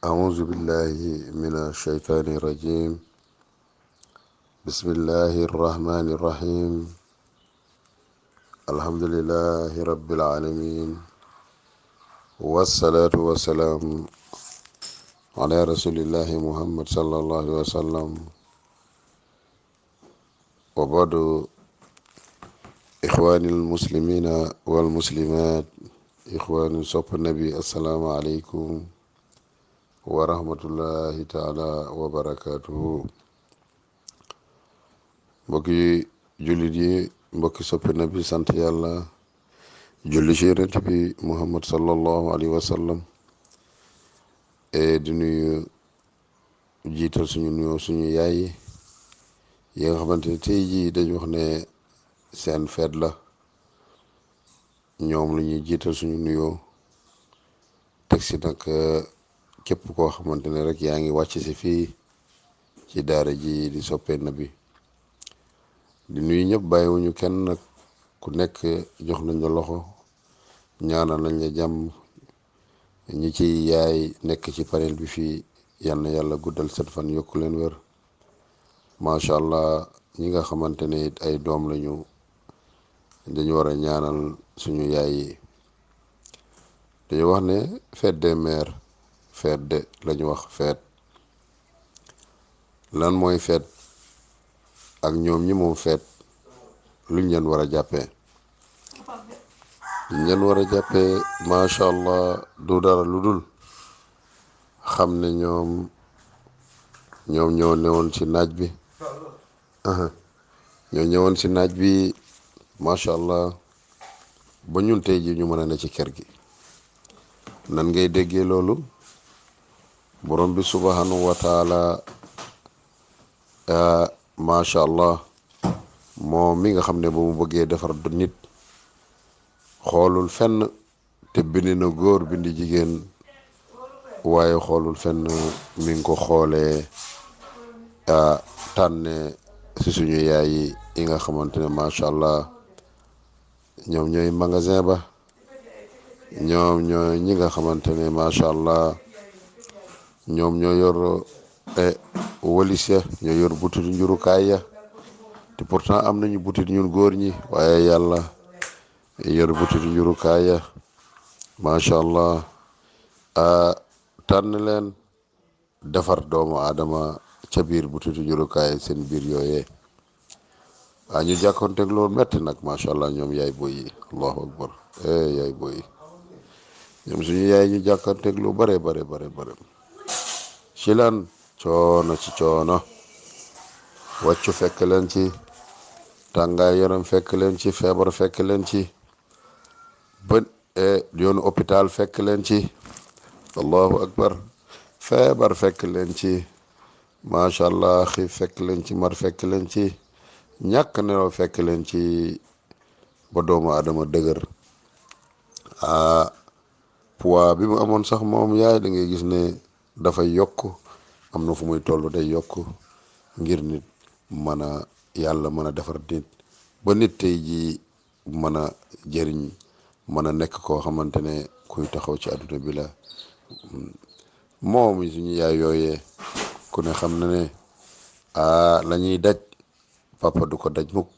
أعوذ بالله من الشيطان الرجيم. بسم الله الرحمن الرحيم. الحمد لله رب العالمين، والصلاة والسلام على رسول الله محمد صلى الله عليه وسلم. وبعد، إخواني المسلمين والمسلمات، إخواني صف النبي، السلام عليكم ورحمة الله تعالى وبركاته. mbokki jullit yi, mbokki soppi na bi, sant yàlla julli ci yonent bi muhammad sallallahu alayhi wa sallam. di nuyu jiital suñu nuyoo suñu yaay yi nga xamante ne tey jii dañu wax ne seen feet la. ñoom la ñuy jiital suñu nuyoo, teg si nag képp koo xamante ne rek yaa ngi wàcc si fii ci daara ji di soppee na bi. di nuyu ñëpp, bàyyiwuñu kenn nag. ku nekk jox nañ la loxo, ñaanal nañ la jàmm. ñi ci yaay nekk ci panel bi fii, yal na yàlla guddal seen fan, yokku leen wér. macha allah. ñi nga xamante ne it ay doom lañu, dañu war a ñaanal suñu yaay yi. dañu wax ne fête des mères, fête de lañu wax fête. lan mooy fête ak ñoom ñi moom fête luñ leen war a jàppee? luñ leen war a jàppee macha allah du dara lu dul xam ne ñoom ñoo newoon ci naaj bi. ñoo ñëwoon ci naaj bi macha allah ba ñun tey ji ñu mën a ne ci kër gi. nan ngay déggee loolu? borom bi subhanahu wa taala macha allah moom mi nga xam ne ba mu bëggee defar nit xoolul fenn, te bind na góor bindi jigéen, waaye xoolul fenn, mi ngi ko xoolee tànne si suñu yaay yi nga xamante ne macha allah ñoom ñooy magasin ba. ñoom ñooy ñi nga xamante ne macha allah ñoom ñoo yor walis ya, ñoo yor butit njurukaay ya. te pourtant am nañu butit ñun góor ñi, waaye yàlla yor butit njurukaay ya macha allah. tànn leen defar doomu aadama ca biir butit njurukaay seen biir yooyee. ñu jàkkoonteeg loolu metti nag macha allah. ñoom yaay boy yi, allahu akbar. yaay boy yi, ñoom suñu yaay ñu jàkkoonteeg lu bare ci lan coono ci coono. wàccu fekk leen ci, tàngaay yaram fekk leen ci, feebar fekk leen ci, ba yoonu hôpital fekk leen ci, allahu akbar. feebar fekk leen ci macha allah. xiif fekk leen ci, mar fekk leen ci, ñàkk nelaw fekk leen ci, ba doomu aadama dëgër. poids bi mu amoon sax moom yaay da ngay gis ne dafay yokk. am na fu muy toll day yokk ngir nit mën a yàlla mën a defar nit ba nit tey ji mën a jëriñ, mën a nekk koo xamante ne kuy taxaw ci àdduna bi la. moom suñu yaay yooyee ku ne xam na ne la ñuy daj papa du ko daj mukk.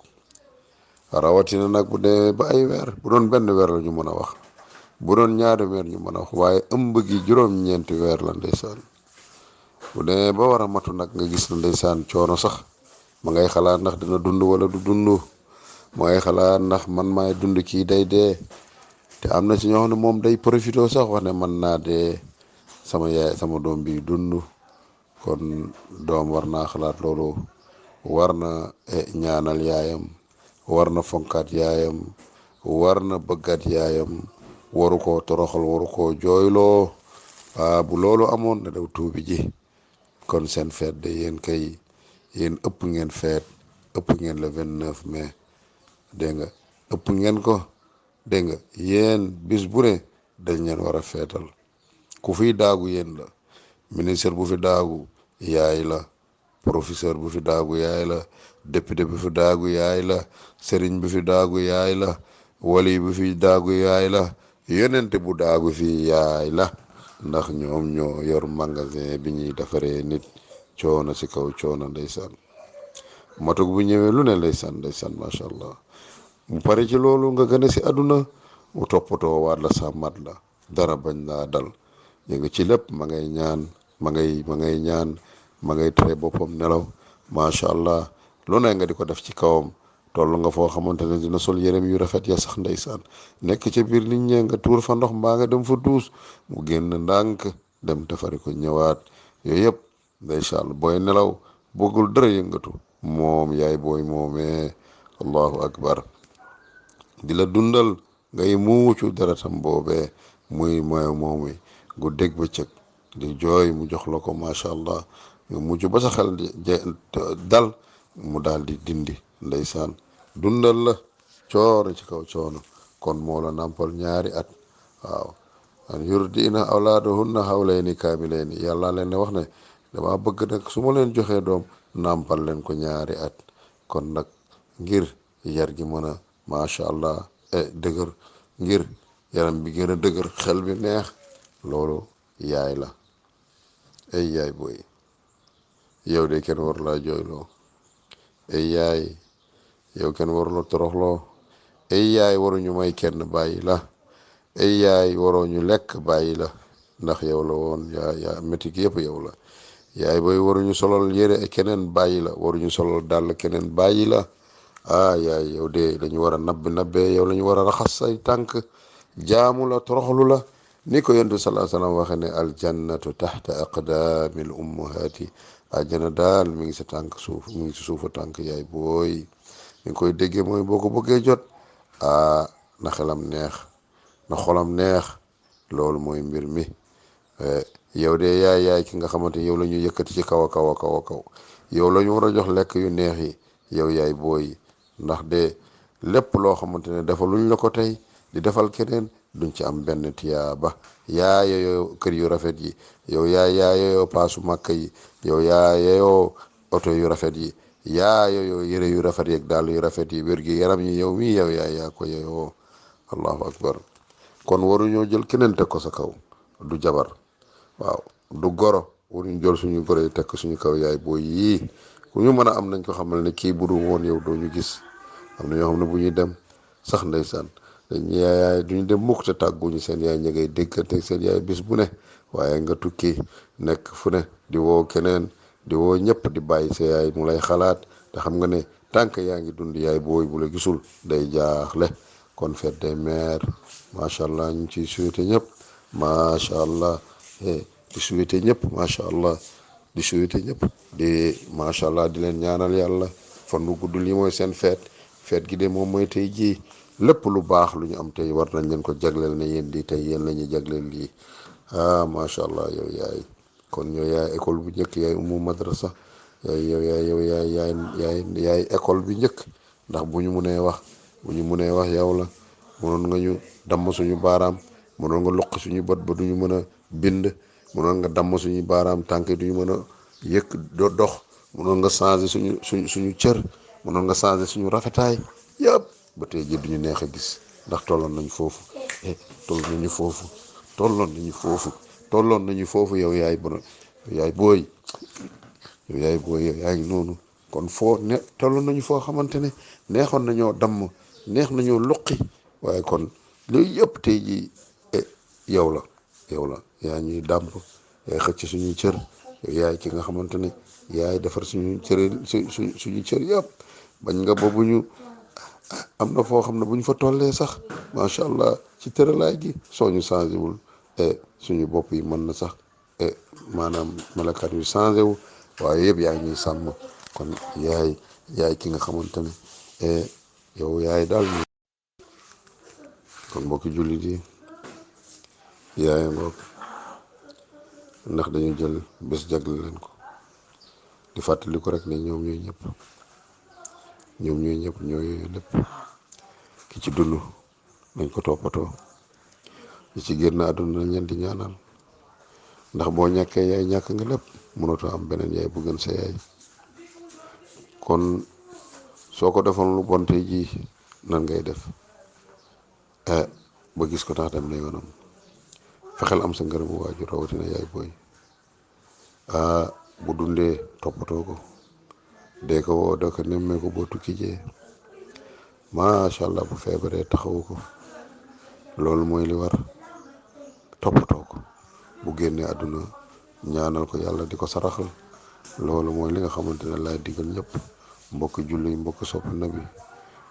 rawatina nag bu dee ba ay weer, bu doon benn weer la ñu mën a wax, bu doon ñaari weer ñu mën a wax, waaye ëmb gi juróom-ñeenti weer la ndeysaan. bu dee ba war a matu nag nga gis na ndeysaan coono sax ma ngay xalaat ndax dina dund wala du dund. ma ngay xalaat ndax man maay dund kii day dee. te am na ci ñoo xam ne moom day profité sax wax ne man naa dee, sama yaay sama doom bi dund. kon doom war naa xalaat loolu, war na ñaanal yaayam, war na fonkaat yaayam, war na bëggaat yaayam, waru koo toroxal, waru koo jooyloo. bu loolu amoon na daw tuubi ji. kon seen feet de yéen kay yéen ëpp ngeen feet, ëpp ngeen le 29 mai. dégg nga ëpp ngeen ko. dégg nga yéen bis bu ne dañ leen war a feetal. ku fiy daagu yéen la. ministre bu fi daagu yaay la, professeur bu fi daagu yaay la, député bu fi daagu yaay la, sëriñ bu fi daagu yaay la, wali bu fi daagu yaay la, yonente bu daagu fii yaay la. ndax ñoom ñoo yor magasin bi ñuy defaree nit coono si kaw coono ndeysaan matug bu ñëwee lu ne ndeysaan macha allah mu pare ci loolu nga gën a si àdduna mu toppatoo waat la sa mat la dara bañ laa dal ñu ngi ci lépp ma ngay ñaan ma ngay ñaan ma ngay tere boppam nelaw macha allah lu ne nga di ko def ci kawam toll nga foo xamante ne dina sol yërem yu rafet ya sax ndeysaan nekk ca biir nit ñee nga tuur fa ndox mbaa nga dem fa duus mu génn ndànk dem defari ko ñëwaat yooyu yëpp ndeysaan booy nelaw bëggul dara yëngatu moom yaay booy moomee allahu akbar di la dundal ngay muucu deretam boobee muy mooy moomi guddeeg bëccëg di jooy mu jox la ko macha allah nga mujj ba sa xel dal mu daal di dindi ndeysaan dundal la coono ci kaw coono kon moo la nàmpal ñaari at waaw an yurdina awlaadahunna hawlayni kaamilayni yàlla leen ne wax ne dama bëgg nag su ma leen joxee doom nàmpal leen ko ñaari at kon nag ngir yar gi mën a macha allah dëgër ngir yaram bi gën a dëgër xel bi neex loolu yaay la ay yaay booy yow de kenn war laa jooyloo ay yaay yow kenn warula toroxloo ay yaay waruñu may kenn bàyyi la ay yaay waroo ñu lekk bàyyi la ndax yow la woon yaa métti gi yëpp yow la yaay booy waruñu solal yére keneen bàyyi la waruñu solal dàll keneen bàyyi la yaay yow de dañu war a nabbee yow la ñu war a raxas say tànk jaamu la toroxlu la ni ko yonent sallallahu alayhi wasallam waxe ne aljannatu taxta aqdaamil ummahaati àjjana daal mi ngi sa tànk suuf mi ngi si suufa tànk yaay booy mi ngi koy déggee mooy boo ko bëggee jot na xelam neex na xolam neex loolu mooy mbir mi yow de yaay ki nga xamante yow la ñu yëkkati ci kaw a kaw a kaw a kaw yow la ñu war a jox lekk yu neex yi yow yaay booy ndax de lépp loo xamante ne dafa luñ la ko tey di defal keneen duñ ci am benn tiyaaba yaa yeyoo kër yu rafet yi yow yaa yeyoo paasu màkk yi yow yaa yeyoo oto yu rafet yi yaa yeyoo yëre yu rafet yi ak dàll yu rafet yi wér gi yaram yi yow mii yow yaa ko yeyoo allahu akbar kon waruñoo jël keneen teg ko sa kaw du jabar waaw du goro waruñu jël suñu goro yi teg ko suñu kaw yaay booy yii ku ñu mën a am nañ ko xamal ne kii bu du woon yow doo ñu gis am na ñoo xam ne bu ñuy dem sax ndeysaan dañuy yaay duñu dem mukk te tàgguñu seen yaay ña ngay déggante seen yaay bis bu ne waaye nga tukki nekk fu ne di woo keneen di woo ñëpp di bàyyi sa yaay mu lay xalaat te xam nga ne tànk yaa ngi dund yaay booy bu la gisul day jaaxle kon fête des mères macha allah ñu ngi ciy souhaité ñëpp macha allah di souhaité ñëpp macha allah di souhaité ñëpp di macha allah di leen ñaanal yàlla fan bu gudd lii mooy seen feet gi de moom mooy tey jii lépp lu baax lu ñu am tey war nañ leen ko jagleel ne yéen di tey yéen la ñuy jagleel lii macha allah yow yaay kon yow yaay école bu njëkk yaay umu madrasa yaay école bi njëkk ndax bu ñu mënee wax yow la mënoon nga ñu damm suñu baaraam mënoon nga luq suñu bët ba duñu mën a bind mënoon nga damm suñu baaraam tànk duñu mën a dox mënoon nga changer suñu cër mënoon nga changer suñu rafetaay yëpp ba tey ji duñu neex a gis ndax tolloon nañu foofu tolloon nañu foofu yow yaay booy yow yaa ngi noonu kon tolloon nañu foo xamante ne neexoon nañoo damm neex nañoo luqi waaye kon loolu yëpp tey ji yow la yaa ñuy dàmp yaay xëcc suñuy cër yow yaay ki nga xamante ne yaay defar suñu cër yëpp bañ nga ba bu ñu am na foo xam ne bu ñu fa tollee sax macha allah ci tëralaay gi soo ñu changé wul suñu bopp yi mën na sax maanaam malakat yu changé wu waaye yëpp yaa ngi ñuy sàmm kon yaay ki nga xamante ne yow yaay daal kon mbokki jullit yi yaay ngoog ndax dañu jël bés jagle leen ko di fàttali ko rek ne ñoom ñooy ñëpp ñooy lépp ki ci dund nañ ko toppatoo ki ci génn àdduna nañ leen di ñaanal ndax boo ñàkkee yaay ñàkk nga lépp mënatoo am beneen yaay bu gën sa yaay kon soo ko defoon lu bon tey jii nan ngay def ba gis ko tax dem na yoonam fexeel am sa ngërëmu waajur rawatina yaay booy bu dundee toppatoo ko dee ko woo doo ko nemmee ko boo tukki jee macha allah bu feebaree taxawu ko loolu mooy li war toppatoo ko bu génnee àdduna ñaanal ko yàlla di ko saraxal loolu mooy li nga xamante ne laay digal ñëpp mbokki julli mbokki sopp nabi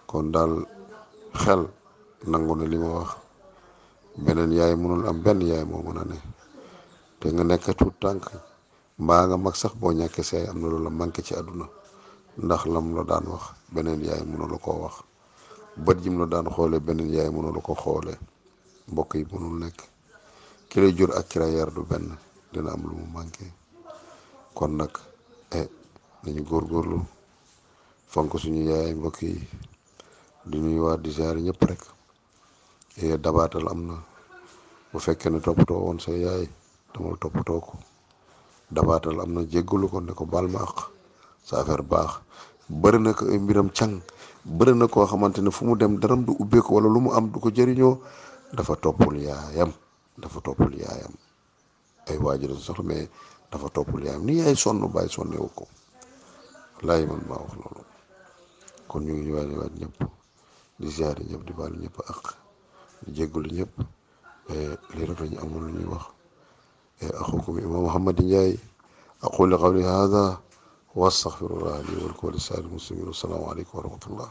kon daal xel nangu na li ma wax beneen yaay mënul am benn yaay moo mën a ne te nga nekk tuut tànk mbaa nga mag sax boo ñàkkee say am na loolu la manqué ci àdduna ndax lam la daan wax beneen yaay mënu la koo wax bët jim la daan xoolee beneen yaay mënu la ko xoolee mbokk yi mënul nekk ki lay jur ak ki la yar du benn dina am lu mu manqué kon nag nañu góorgóorlu fonk suñu yaay mbokk yi di nuyuwaat di ziar ñëpp rek dabaatal am na bu fekkee ne toppatoo woon sa yaay damal toppatoo ko dabaatal am na jéggalu ko ne ko baal ma àq sa affaire baax bëri na ko ay mbiram càng bëri na koo xamante ne fu mu dem daram du ubbeeku wala lu mu am du ko jëriñoo dafa toppul yaayam ay waajur sax mais dafa toppul yaayam ni yaay sonn bàyyi sonnewu ko laay man maa wax loolu kon ñu ngi waat ñëpp di ziar ñëpp di baalu ñëpp ak di jéggalu ñëpp lii rek lañu amoon lu ñuy wax axukum imam Mouhamed Ndiaye aqulu qawli hada wa astaghfirullah li wa lakum wa li saa'iril muslimin. Assalaamu aleykum wa rahmatullah.